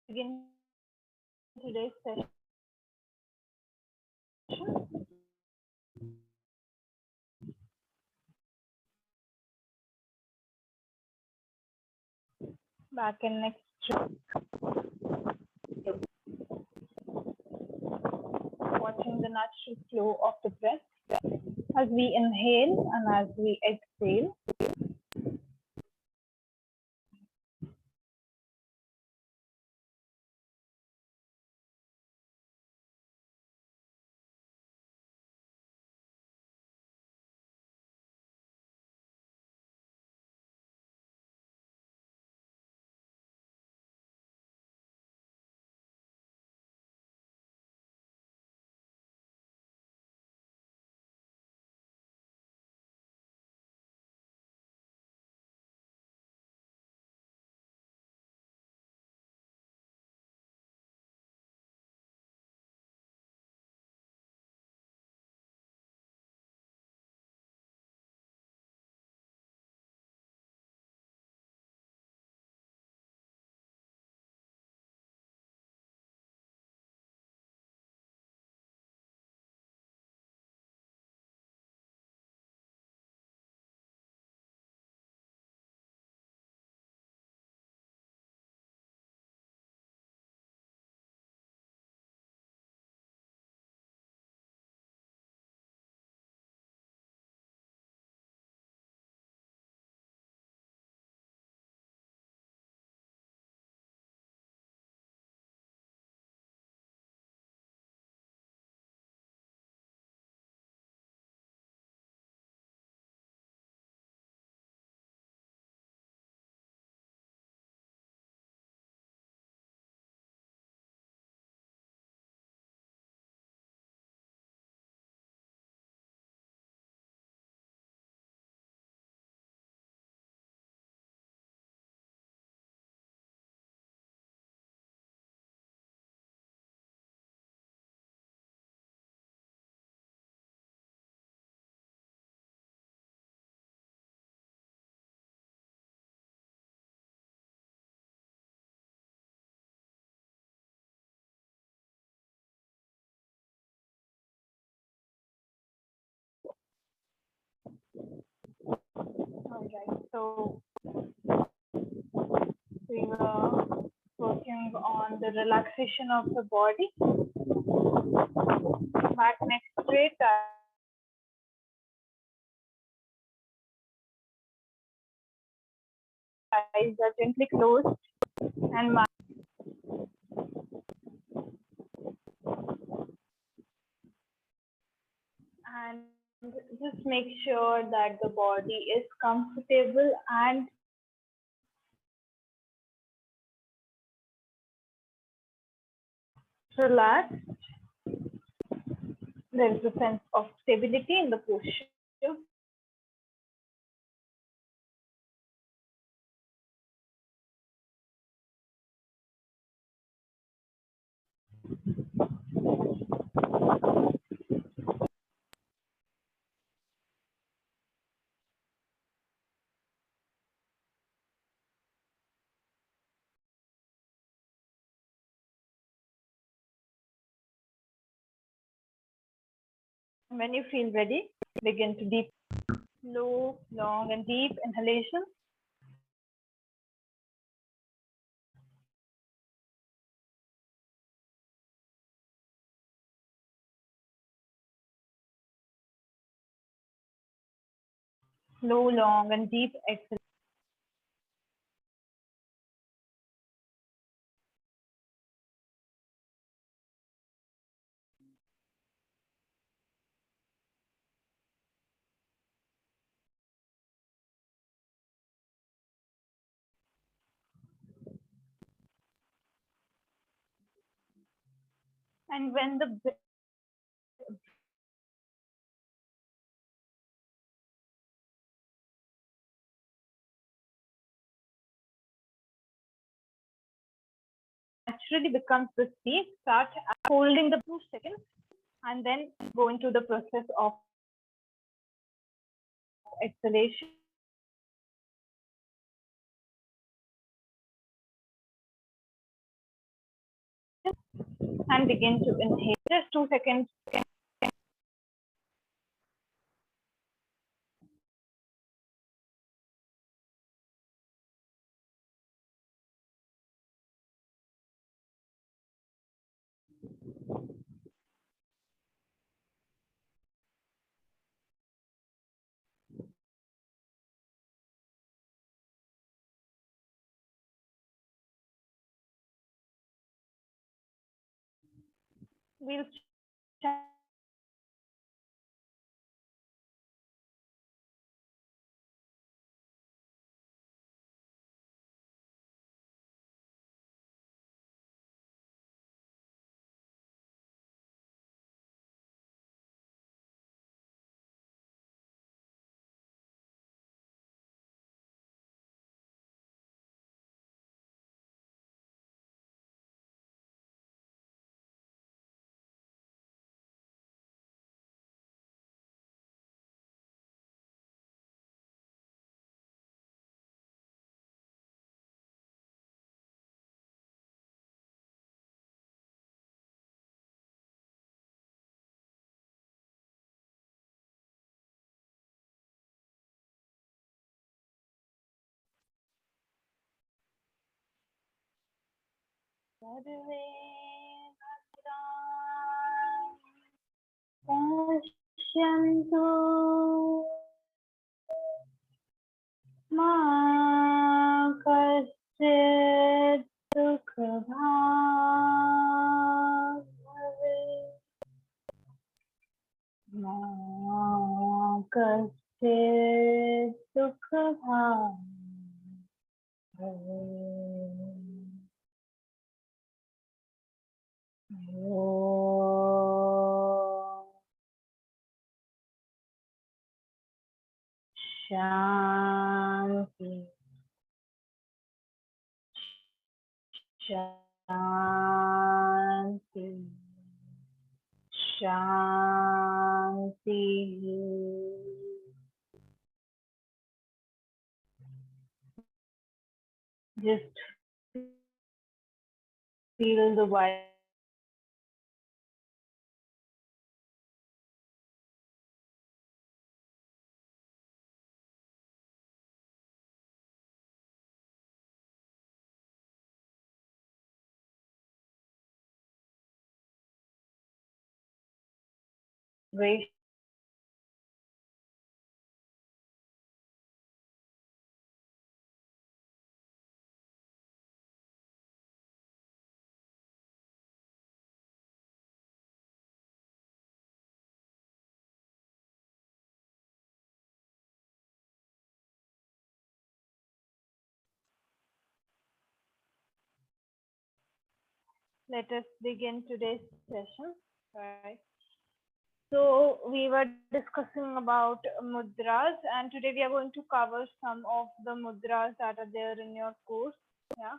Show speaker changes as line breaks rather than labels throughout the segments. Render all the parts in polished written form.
begin today's session. Back in next, watching the natural flow of the breath as we inhale and as we exhale. All right, so we were working on the relaxation of the body. Back next straight, eyes are gently closed and just make sure that the body is comfortable and relaxed. There is a sense of stability in the posture. When you feel ready, begin to deep, slow, long, and deep inhalation. Slow, long, and deep exhale. And when the naturally becomes the speed, start holding the 2 seconds and then go into the process of exhalation. and begin to inhale. Just 2 seconds. We'll chant Pashyantu ma kaschit dukha bhag bhavet ma kaschit dukha bhag bhavet. Om Shanti Shanti Shanti. Just feel the vibration. Let us begin today's session. Right. So we were discussing about mudras, and today we are going to cover some of the mudras that are there in your course. Yeah.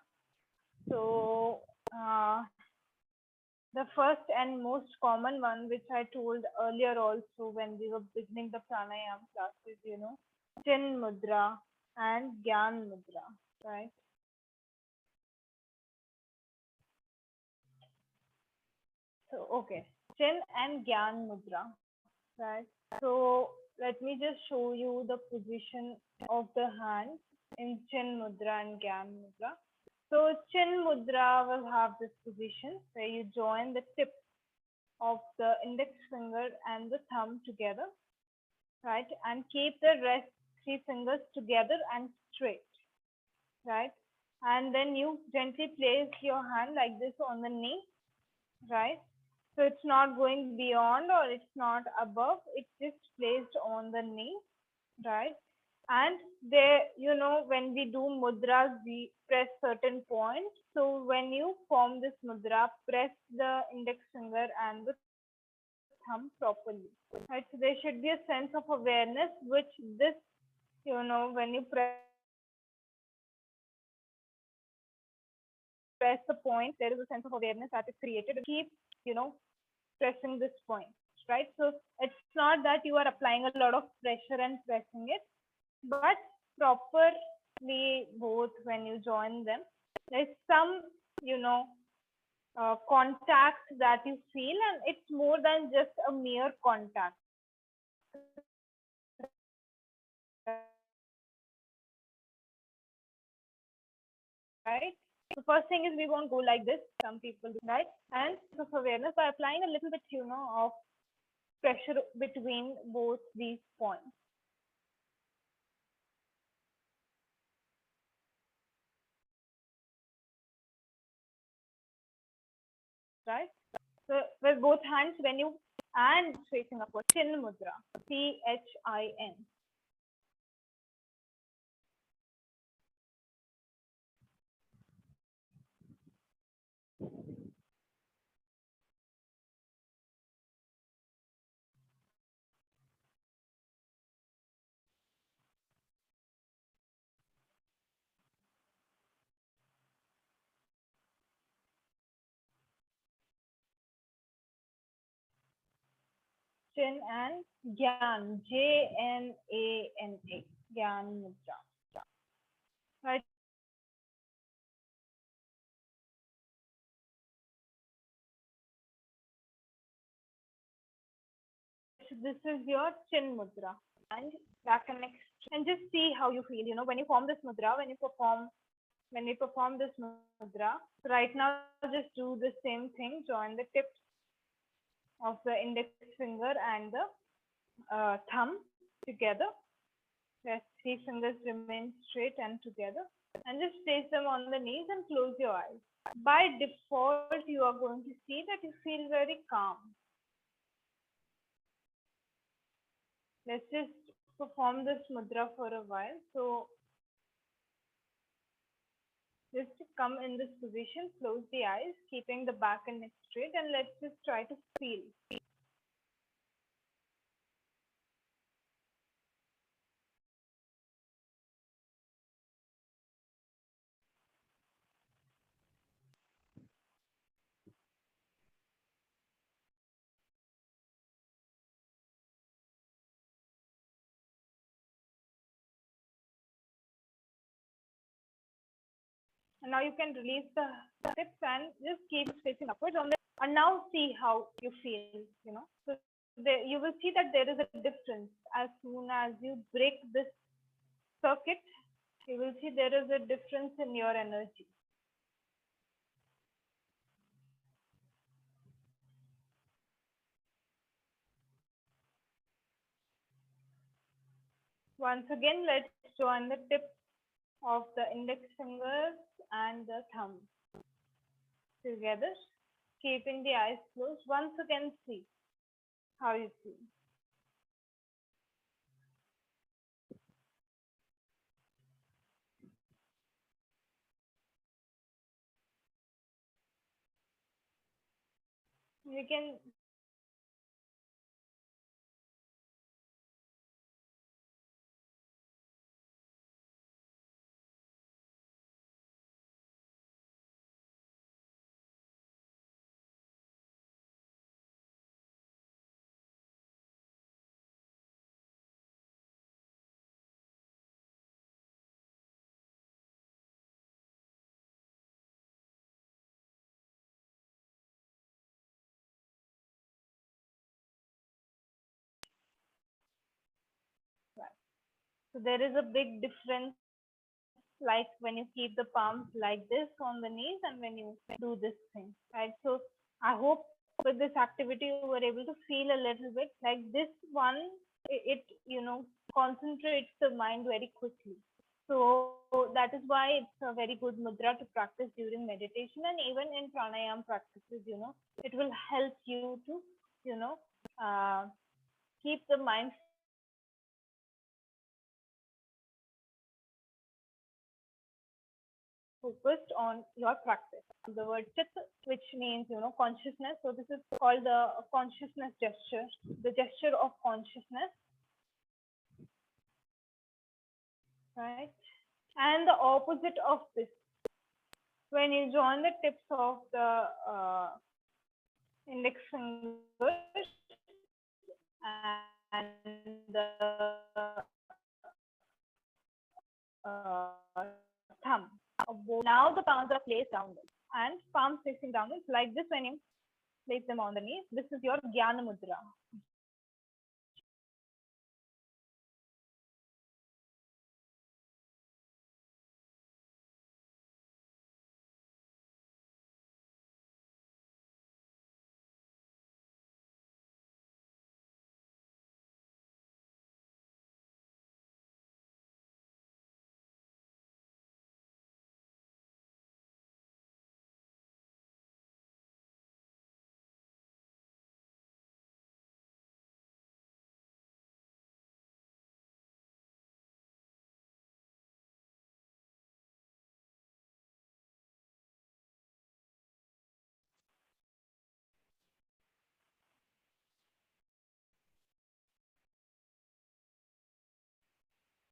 So the first and most common one, which I told earlier also when we were beginning the pranayam classes, Chin Mudra and Gyan Mudra, right? So, okay, Chin and Gyan Mudra, right? So, let me just show you the position of the hand in Chin Mudra and Gyan Mudra. So, Chin Mudra will have this position where you join the tip of the index finger and the thumb together, right? And keep the rest three fingers together and straight, right? And then you gently place your hand like this on the knee, right? So it's not going beyond or it's not above, it's just placed on the knee, right? And there, when we do mudras, we press certain points. So when you form this mudra, press the index finger and the thumb properly, right? So there should be a sense of awareness, which this, when you press the point, there is a sense of awareness that is created. Keep, you know, pressing this point, right? So it's not that you are applying a lot of pressure and pressing it, but properly both when you join them, there's some, you know, contact that you feel, and it's more than just a mere contact, right? The first thing is we won't go like this. Some people do, right? And of awareness by applying a little bit, of pressure between both these points, right? So with both hands, when you and facing upward, chin mudra, CHIN. Chin and Gyan, JNANA, Gyan mudra. Right. So this is your chin mudra, and back and next, and just see how you feel. When you form this mudra, when you perform this mudra. So right now, just do the same thing. Join the tips of the index finger and the thumb together. Let three fingers remain straight and together, and just place them on the knees and close your eyes. By default, you are going to see that you feel very calm. Let's just perform this mudra for a while. So just come in this position, close the eyes, keeping the back and neck straight, and let's just try to feel. And now you can release the tips and just keep facing upwards on the, and now see how you feel. So there, you will see that there is a difference as soon as you break this circuit. You will see there is a difference in your energy. Once again, let's join the tips of the index fingers and the thumb together, keeping the eyes closed. Once again, see how you feel. You can so there is a big difference, like when you keep the palms like this on the knees and when you do this thing, right? So I hope with this activity you were able to feel a little bit like this one. It concentrates the mind very quickly. So that is why it's a very good mudra to practice during meditation, and even in pranayam practices. It will help you to you know uh, keep the mind focused on your practice. The word chit, which means consciousness. So this is called the consciousness gesture, the gesture of consciousness, right? And the opposite of this, when you join the tips of the index fingers and the thumb. Now the palms are placed downwards. and palms facing downwards like this. When you place them on the knees, this is your Gyana Mudra.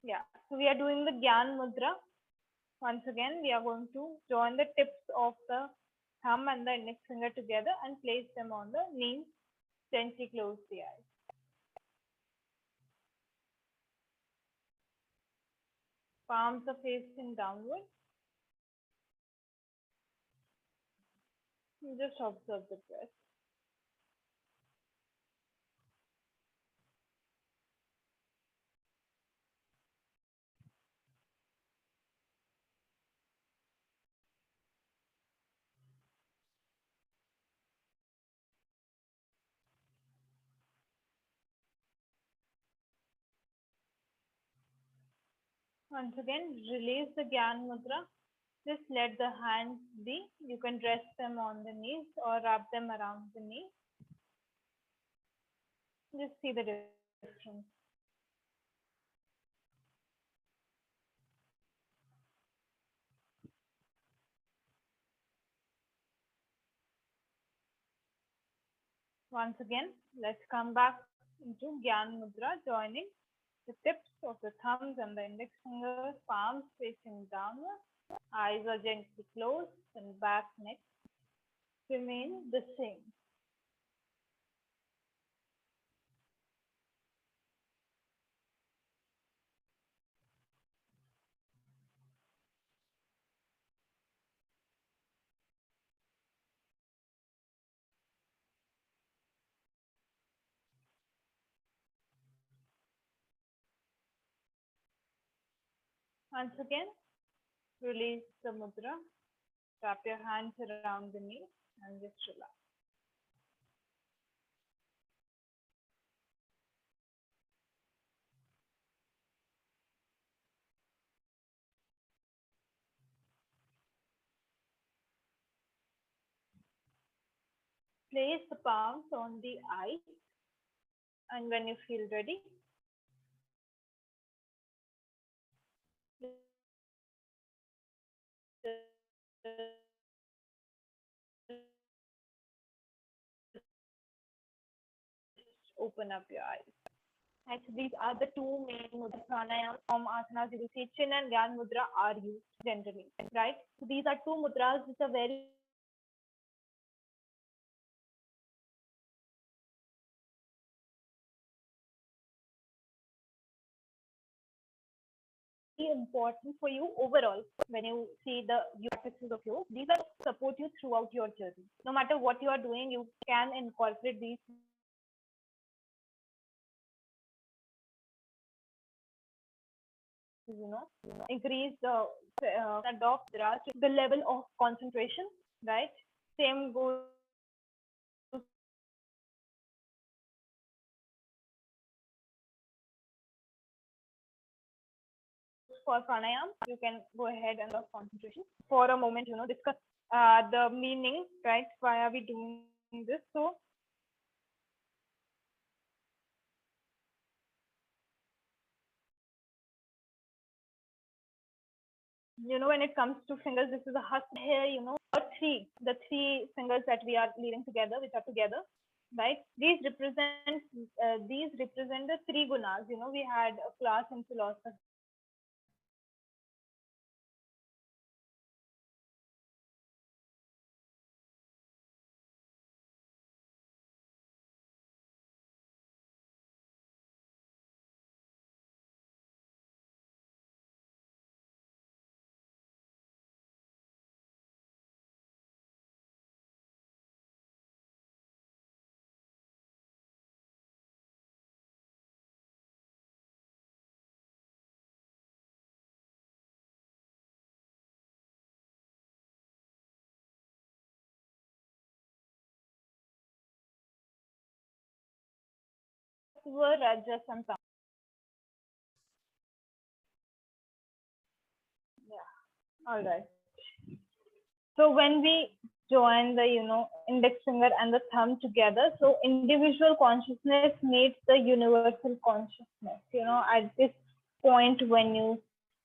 Yeah, so we are doing the Gyan Mudra. Once again, we are going to join the tips of the thumb and the index finger together and place them on the knees. Gently close the eyes. Palms are facing downward. Just observe the breath. Once again, release the Gyan Mudra. Just let the hands be. You can rest them on the knees or wrap them around the knee. Just see the difference. Once again, let's come back into Gyan Mudra, joining the tips of the thumbs and the index fingers, palms facing downward, eyes are gently closed, and back, neck remain the same. Once again, release the mudra, wrap your hands around the knees, and just relax. Place the palms on the eyes, and when you feel ready, open up your eyes. Right, so these are the two main mudra pranayama from asanas. You will see chin and gyan mudra are used generally, right? So these are two mudras which are very important for you overall when you see the practices of yoga. These are support you throughout your journey. No matter what you are doing, you can incorporate these, increase adopt the level of concentration, right? Same goes for pranayam. You can go ahead and have concentration for a moment, discuss the meaning, right? Why are we doing this? So when it comes to fingers, this is a hust here, the three fingers that we are leading together, which are together, right? These represent the three gunas. We had a class in philosophy Sattva, Rajas, and Tamas. Yeah. All right. So when we join the, index finger and the thumb together, so individual consciousness meets the universal consciousness, at this point when you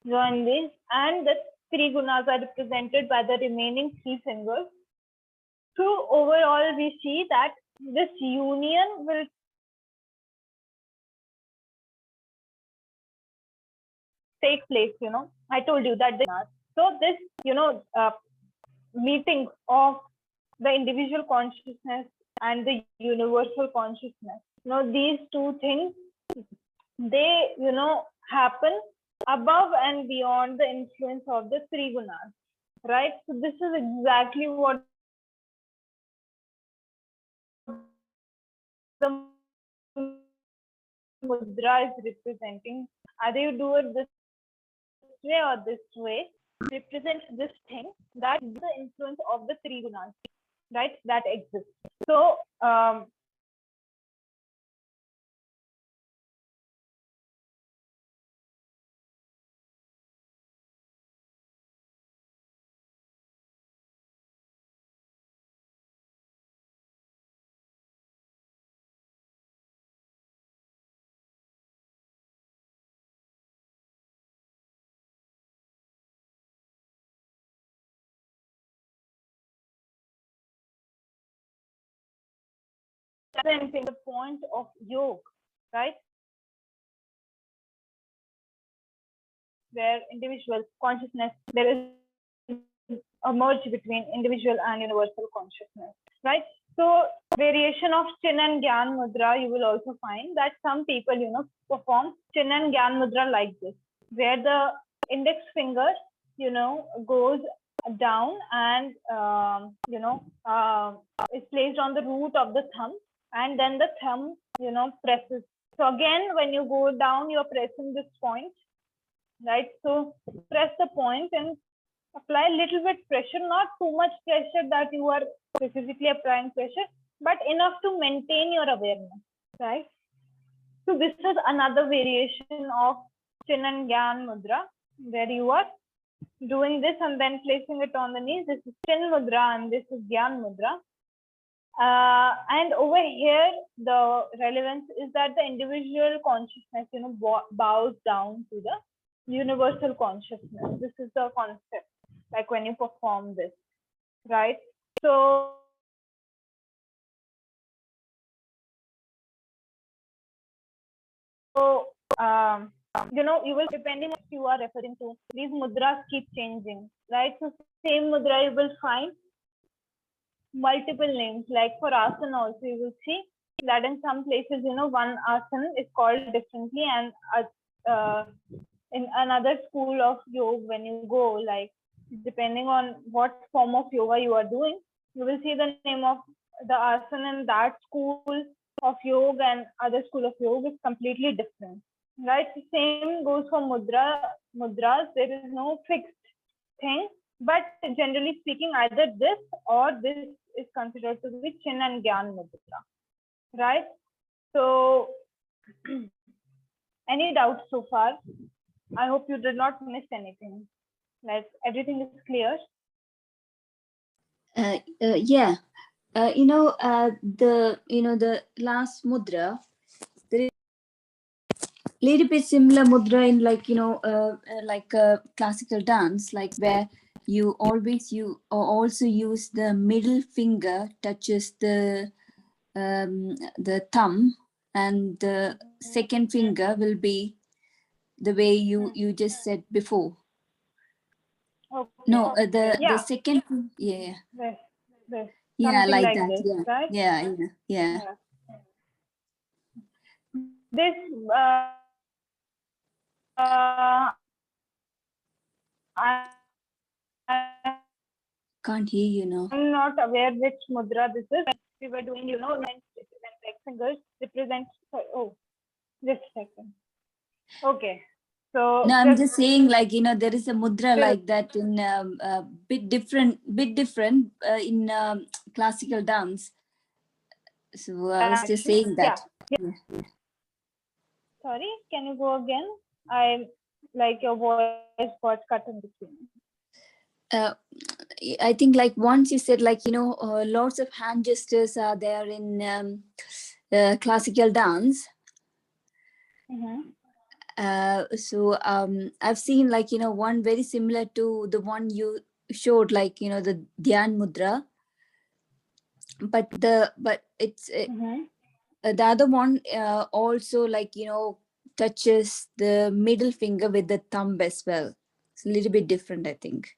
join this, and the three gunas are represented by the remaining three fingers. So overall, we see that this union will take place, I told you that. So this, meeting of the individual consciousness and the universal consciousness, these two things, they, happen above and beyond the influence of the three gunas, right? So this is exactly what the mudra is representing. Either you do it this way or this way, represents this thing, that is the influence of the three gunas, right, that exists. So representing the point of yoga, right, where individual consciousness, there is a merge between individual and universal consciousness, right? So variation of Chin and Gyan Mudra, you will also find that some people, perform Chin and Gyan Mudra like this, where the index finger, goes down and, is placed on the root of the thumb, and then the thumb, presses. So again, when you go down, you're pressing this point, right? So press the point and apply a little bit pressure, not too much pressure that you are specifically applying pressure, but enough to maintain your awareness, right? So this is another variation of Chin and Gyan Mudra, where you are doing this and then placing it on the knees. This is Chin Mudra and this is Gyan Mudra. And over here, the relevance is that the individual consciousness, bows down to the universal consciousness. This is the concept, like when you perform this, right? So you will, depending on what you are referring to, these mudras keep changing, right? So same mudra you will find multiple names. Like for asana also, you will see that in some places, one asana is called differently, and in another school of yoga, when you go, like depending on what form of yoga you are doing, you will see the name of the asana in that school of yoga and other school of yoga is completely different, right? The same goes for mudras. There is no fixed thing, but generally speaking, either this or this is considered to be Chin and Gyan Mudra, right? So any doubts so far? I hope you did not miss anything. Like everything is clear.
Yeah. The last mudra, there is a little bit similar mudra in like classical dance, like where you also use the middle finger touches the thumb, and the second finger will be the way you just said before.
Okay.
No, the
Yeah.
second, yeah.
This.
Yeah,
Something
like
like
that.
this,
Yeah.
right?
Yeah.
This
Can't hear you now.
I'm not aware which mudra this is. We were doing, like fingers represent. Oh, just a second. Okay. So
No, I'm just saying, like, there is a mudra
still,
like that in bit different in classical dance. So I was just saying that.
yeah.
Yeah.
Sorry, can you go again? I like your voice got cut in between.
Uh, I think like once you said like lots of hand gestures are there in classical dance. So I've seen like one very similar to the one you showed, like the Dhyan Mudra, but it's the other one also like touches the middle finger with the thumb as well. It's a little bit different, I think.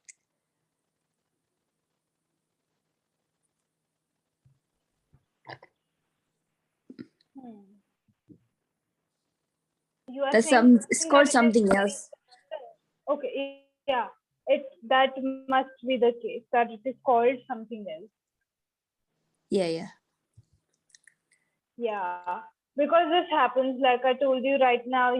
You are
That's
saying
it's
that
called
it is
something
very
else.
okay. Yeah, that must be the case. That it is called something else.
Yeah.
Yeah, because this happens, like I told you right now,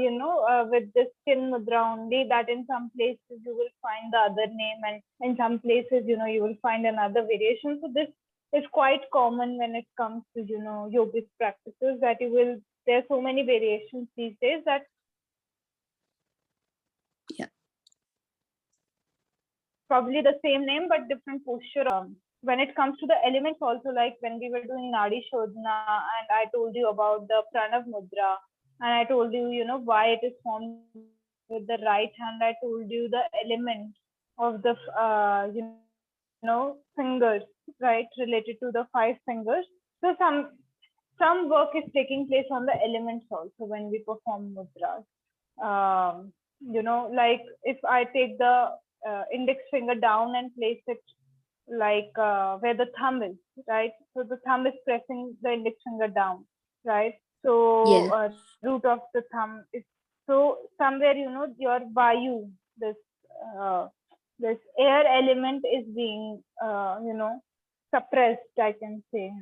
with this chin mudra only, that in some places you will find the other name, and in some places, you will find another variation. So this is quite common when it comes to, yogic practices, that there are so many variations these days that
Yeah.
probably the same name but different posture. When it comes to the elements also, like when we were doing Nadi Shodhana and I told you about the Pranav Mudra, and I told you, why it is formed with the right hand. I told you the element of the, fingers, right, related to the five fingers. So some work is taking place on the elements also when we perform mudras. Like if I take the index finger down and place it like where the thumb is, right? So the thumb is pressing the index finger down, right? So
Yeah.
root of the thumb is so somewhere, your vayu, this uh, this air element is being suppressed, I can say,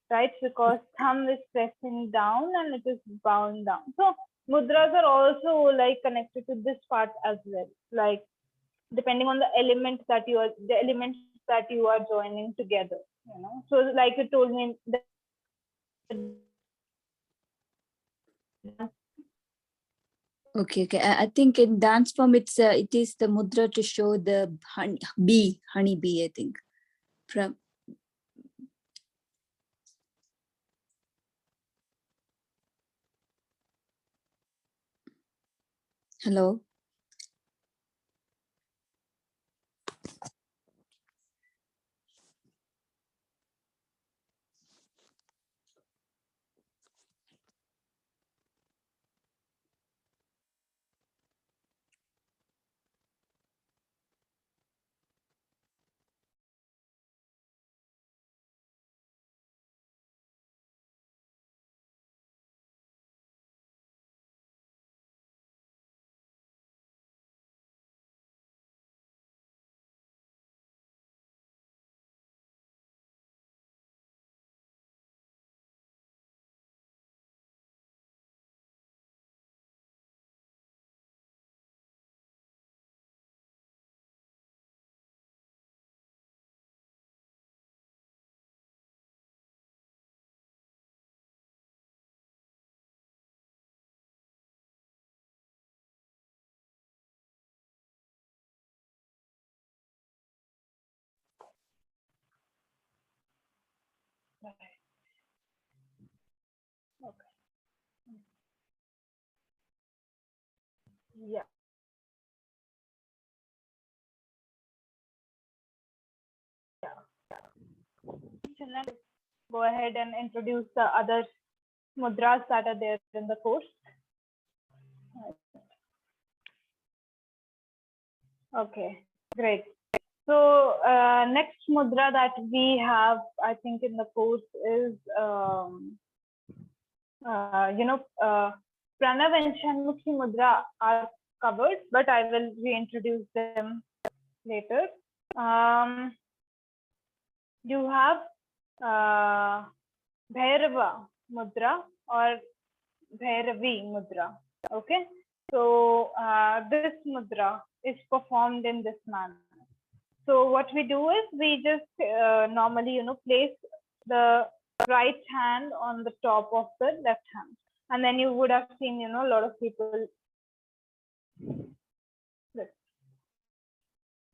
right? Because thumb is pressing down and it is bound down. So mudras are also like connected to this part as well, like depending on the elements that you are joining together. So like you told me the
Okay. I think in dance form, it is the mudra to show the honey bee. I think from. Hello.
okay. Yeah. Chinnan, go ahead and introduce the other mudras that are there in the course. Okay, great. So next mudra that we have, I think, in the course is, Pranav and Shanmukhi mudra are covered, but I will reintroduce them later. You have Bhairava mudra or Bhairavi mudra. Okay, so this mudra is performed in this manner. So what we do is we just normally, place the right hand on the top of the left hand, And then you would have seen, a lot of people,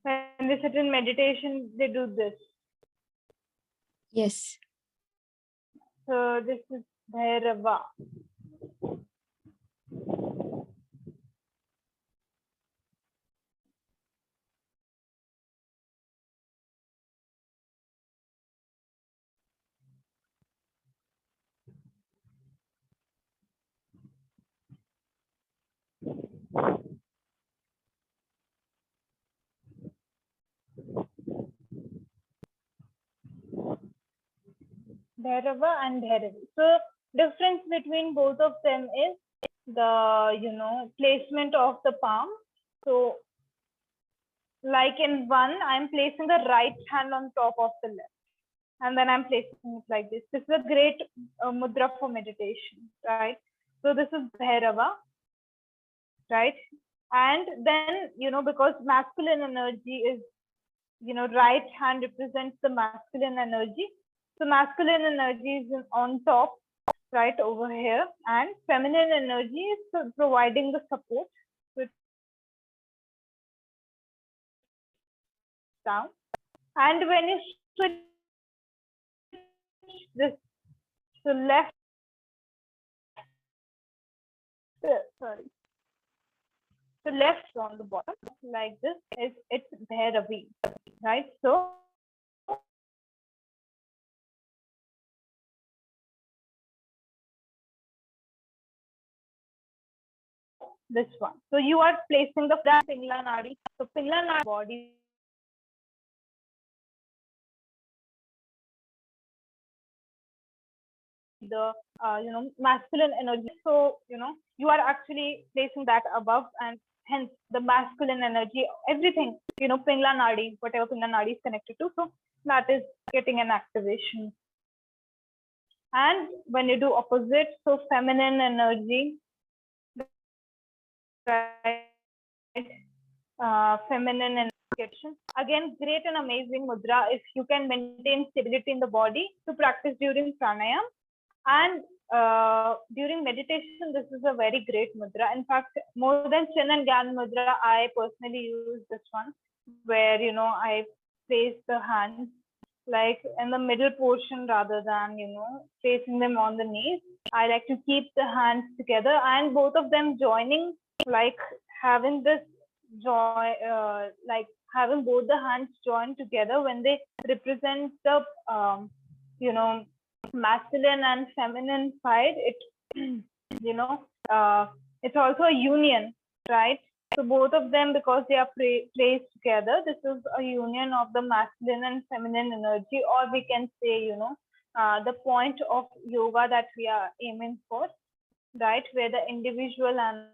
when they sit in meditation, they do this.
Yes.
So this is Bhairava. Bhairava and Bhairavi. So difference between both of them is the placement of the palm. So like in one, I'm placing the right hand on top of the left, and then I'm placing it like this. This is a great mudra for meditation, right? So this is Bhairava, right? And then, because masculine energy is, right hand represents the masculine energy. So masculine energy is on top, right over here, and feminine energy is providing the support. So it's down. And when you switch this to left, sorry, to left on the bottom, like this, it's Bhairavi, right? So this one. So you are placing the Pingla Nadi. So Pingla Nadi body, the masculine energy. So you are actually placing that above, and hence the masculine energy, everything, Pingla Nadi, whatever Pingla Nadi is connected to. So that is getting an activation. And when you do opposite, so feminine energy, right? Feminine and again, great and amazing mudra if you can maintain stability in the body to practice during pranayam. And during meditation, this is a very great mudra. In fact, more than Chin and Gyan mudra, I personally use this one, where I place the hands like in the middle portion rather than placing them on the knees. I like to keep the hands together and both of them joining, like having this joy, like having both the hands joined together when they represent the you know masculine and feminine side. It you know it's also a union, right? So both of them, because they are placed together, this is a union of the masculine and feminine energy, or we can say, the point of yoga that we are aiming for, right? Where the individual and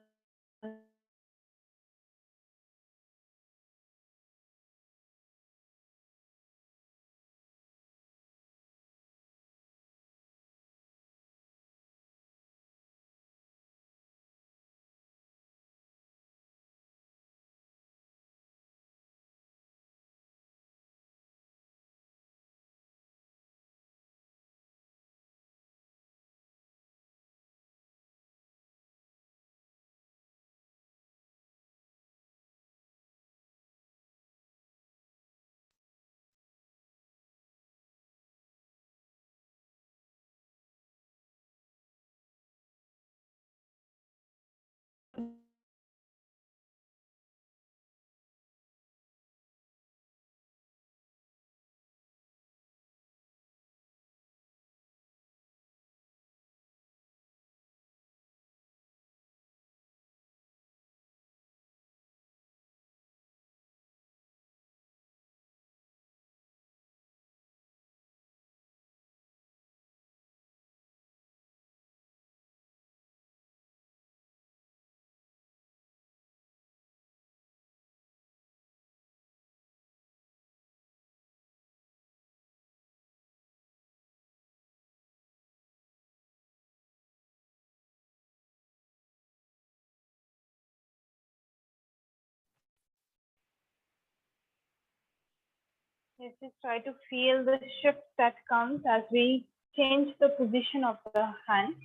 let's just try to feel the shift that comes as we change the position of the hand.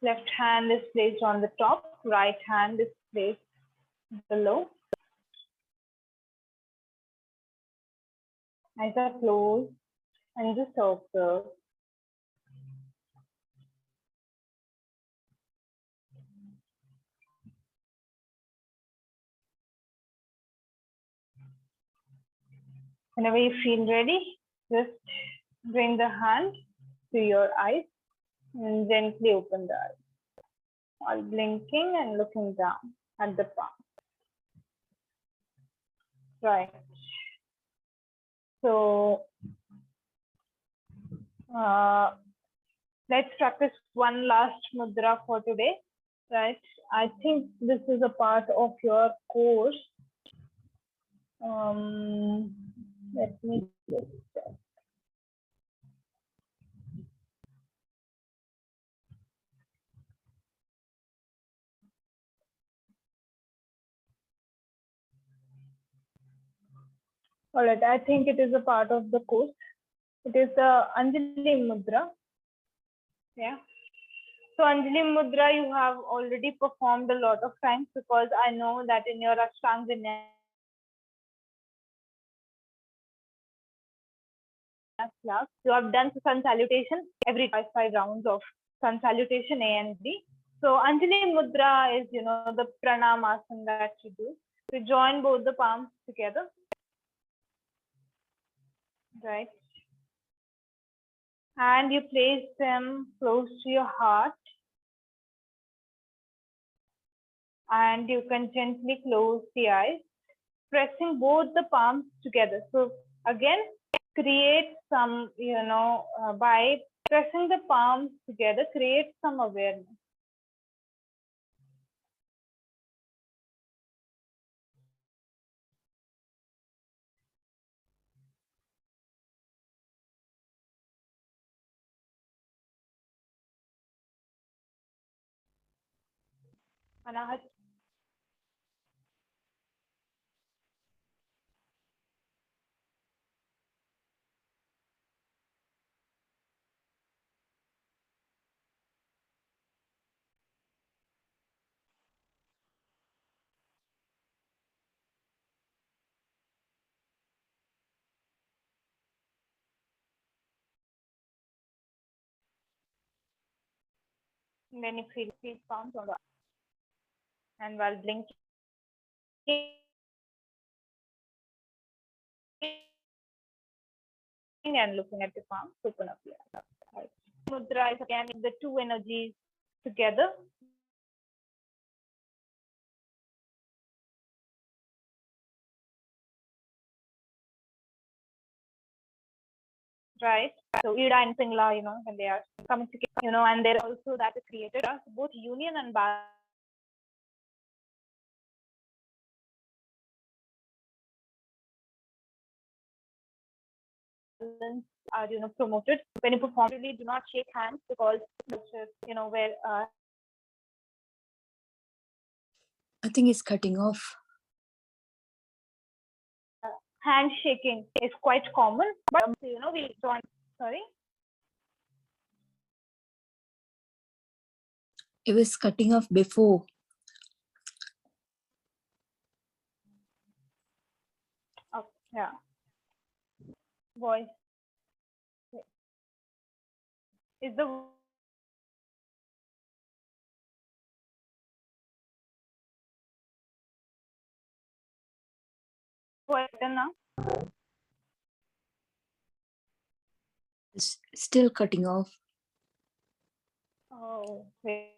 Left hand is placed on the top, right hand is placed below. Eyes are closed and just observe. Whenever you feel ready, just bring the hand to your eyes and gently open the eyes, while blinking and looking down at the palm. Right. So let's practice one last mudra for today. Right. I think this is a part of your course. Let me just check. All right, I think it is a part of the course. It is the Anjali Mudra. Yeah. So Anjali Mudra, you have already performed a lot of times because I know that in your Ashtanga Vinyasa class, you have done sun salutation every 5 rounds of sun salutation A and B. So Anjali Mudra is, the pranamasana that you do. So join both the palms together, right? And you place them close to your heart. And you can gently close the eyes, pressing both the palms together. So again, create some, by pressing the palms together, create some awareness. Anahat. Then you feel palms on the, and while blinking and looking at the palms, open up your eyes. Mudra is again the two energies together. Right. So Ida and Pingla, when they are coming together, and there also that is created both union and balance are promoted. When you perform, really do not shake hands because where
I think it's cutting off.
handshaking is quite common, but we don't. Sorry.
It was cutting off before.
Oh, yeah. Voice is the voice better now?
It's still cutting off.
Oh, wait.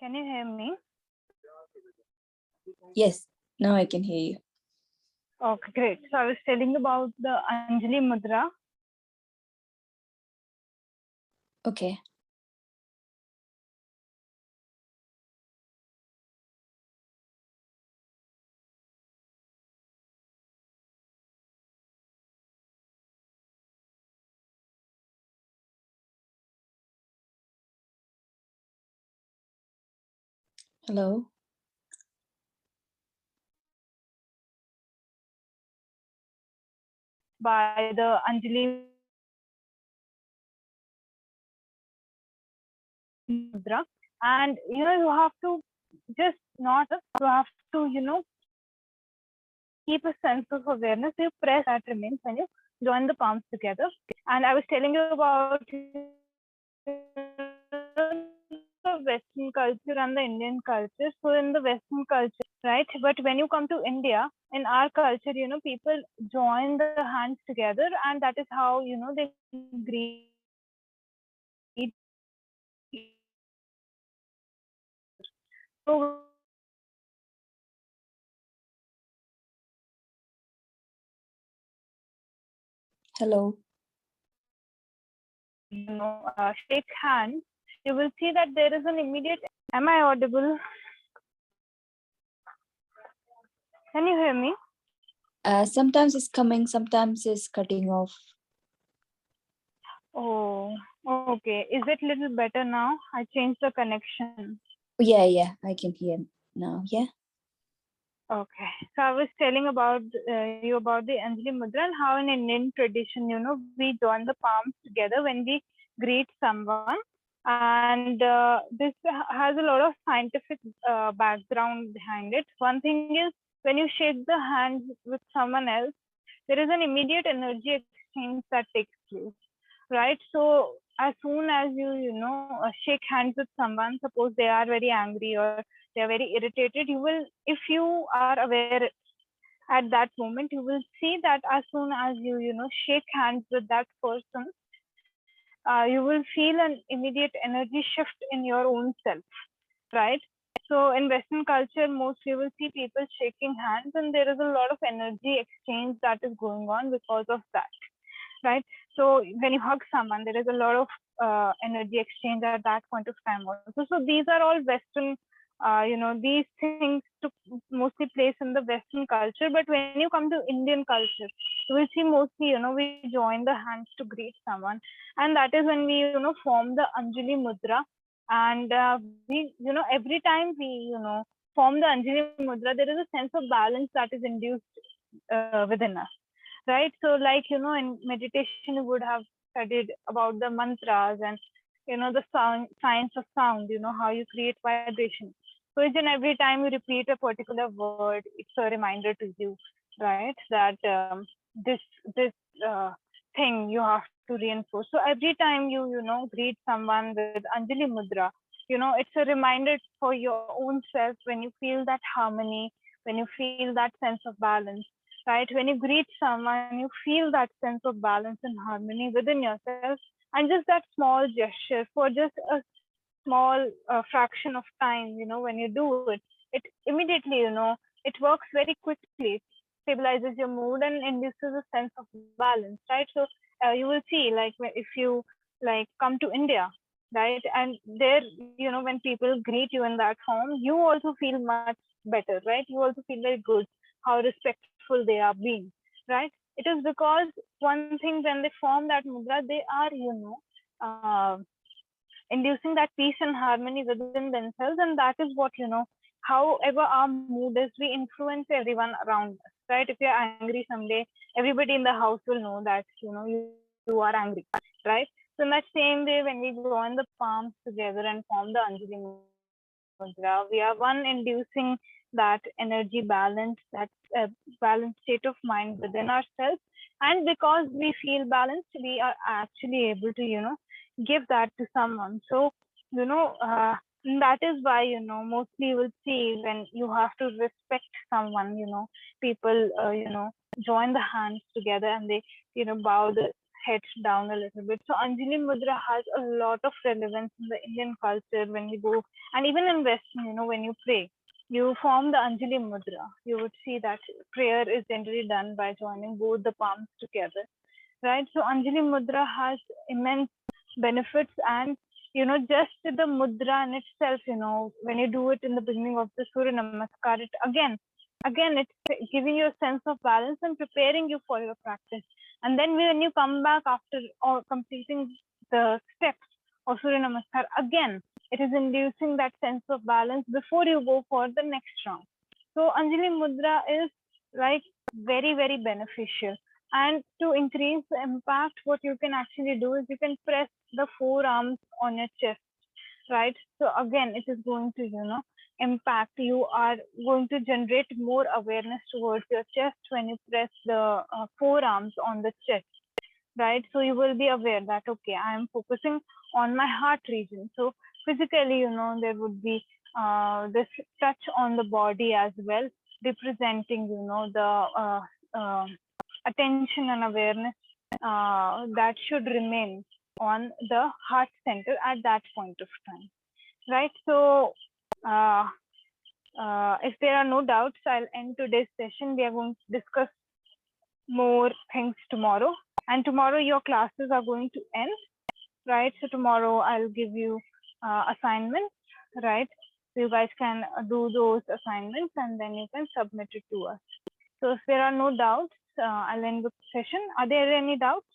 Can you hear me?
Yes, now I can hear you.
Okay, great. So I was telling about the Anjali Mudra.
Okay. Hello.
By the Anjali Mudra. And you have to just not, you have to, keep a sense of awareness. You press that remains when you join the palms together. And I was telling you about the Western culture and the Indian culture. So in the Western culture, right? But when you come to India, in our culture, people join the hands together, and that is how they greet so
Hello.
shake hands, you will see that there is an immediate. Am I audible? Can you hear me?
Sometimes it's coming, sometimes it's cutting off.
Oh, okay. Is it little better now? I changed the connection.
Yeah, I can hear now. Yeah.
Okay. So I was telling about you about the Anjali Mudra and how in Indian tradition, we join the palms together when we greet someone. And this has a lot of scientific background behind it. One thing is when you shake the hand with someone else, there is an immediate energy exchange that takes place, right? So as soon as you shake hands with someone, suppose they are very angry or they are very irritated, you will, if you are aware at that moment, you will see that as soon as you shake hands with that person, you will feel an immediate energy shift in your own self, right? So in Western culture, mostly you will see people shaking hands, and there is a lot of energy exchange that is going on because of that, right? So when you hug someone, there is a lot of energy exchange at that point of time also. So these are all Western, these things took mostly place in the Western culture. But when you come to Indian culture, you will see mostly, we join the hands to greet someone, and that is when we, form the Anjali Mudra. And we, every time we, form the Anjali Mudra, there is a sense of balance that is induced within us, right? So like in meditation you would have studied about the mantras and the sound science of sound, how you create vibration. So each and every time you repeat a particular word, it's a reminder to you, right, that this uh, thing you have to reinforce. So every time you greet someone with Anjali Mudra, it's a reminder for your own self when you feel that harmony, when you feel that sense of balance, right? When you greet someone, you feel that sense of balance and harmony within yourself. And just that small gesture for just a small fraction of time, when you do it, it immediately, it works very quickly, stabilizes your mood and induces a sense of balance, right? So you will see, like, if you like come to India, right, and there, when people greet you in that form, you also feel much better, right? You also feel very good, how respectful they are being, right? It is because one thing, when they form that mudra, they are, inducing that peace and harmony within themselves. And that is what, however our mood is, we influence everyone around us, right? If you're angry someday, everybody in the house will know that, you are angry, right? So in that same way, when we join the palms together and form the Anjali Mudra, we are one inducing that energy balance, that balanced state of mind within ourselves. And because we feel balanced, we are actually able to, give that to someone. So, you know, uh, that is why, mostly you will see when you have to respect someone, people, join the hands together and they, bow the head down a little bit. So Anjali Mudra has a lot of relevance in the Indian culture when we go, and even in Western, when you pray, you form the Anjali Mudra. You would see that prayer is generally done by joining both the palms together, right? So Anjali Mudra has immense benefits, and just the mudra in itself, when you do it in the beginning of the Surya Namaskar, it again it's giving you a sense of balance and preparing you for your practice. And then when you come back after or completing the steps of Surya Namaskar, again it is inducing that sense of balance before you go for the next round. So Anjali Mudra is like very, very beneficial. And to increase the impact, what you can actually do is you can press the forearms on your chest, right? So again, it is going to, impact. You are going to generate more awareness towards your chest when you press the forearms on the chest, right? So you will be aware that, okay, I am focusing on my heart region. So physically, there would be this touch on the body as well, representing, the attention and awareness that should remain on the heart center at that point of time, right? So if there are no doubts, I'll end today's session. We are going to discuss more things tomorrow, and tomorrow your classes are going to end, right? So tomorrow I'll give you assignments, right? So you guys can do those assignments and then you can submit it to us. So if there are no doubts, I'll end the session. Are there any doubts?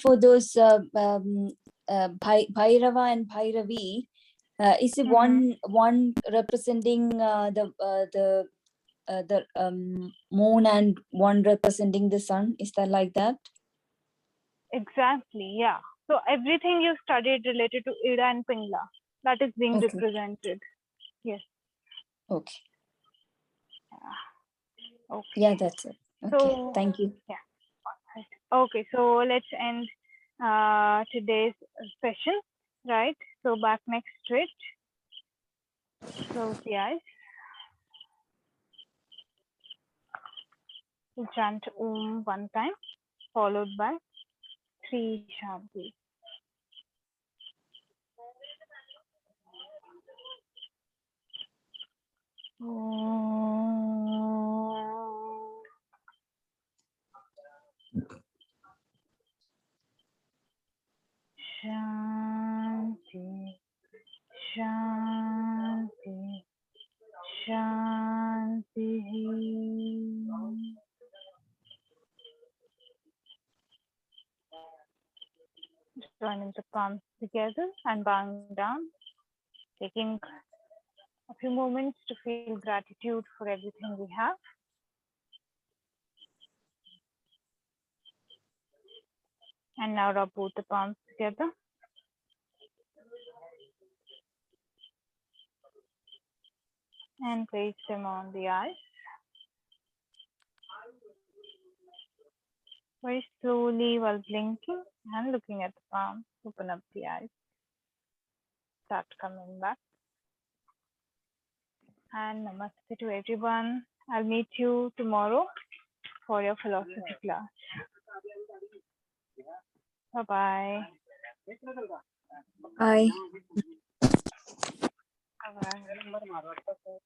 For those Bhairava and Bhairavi, is it one representing the moon and one representing the sun? Is that like that?
Exactly, yeah. So everything you studied related to Ida and Pingla, that is being represented. Yes.
Okay.
Okay.
Yeah, that's it. Okay.
So,
thank you.
Yeah. Okay, so let's end today's session, right? So back next straight. Close the eyes. We chant Om one time, followed by 3 Shanti. Shanti, Shanti, Shanti. Joining the palms together and bowing down, taking a few moments to feel gratitude for everything we have. And now rub both the palms together. And place them on the eyes. Very slowly while blinking and looking at the palms, open up the eyes. Start coming back. And namaste to everyone. I'll meet you tomorrow for your philosophy class. Bye-bye.
Bye.
Bye-bye.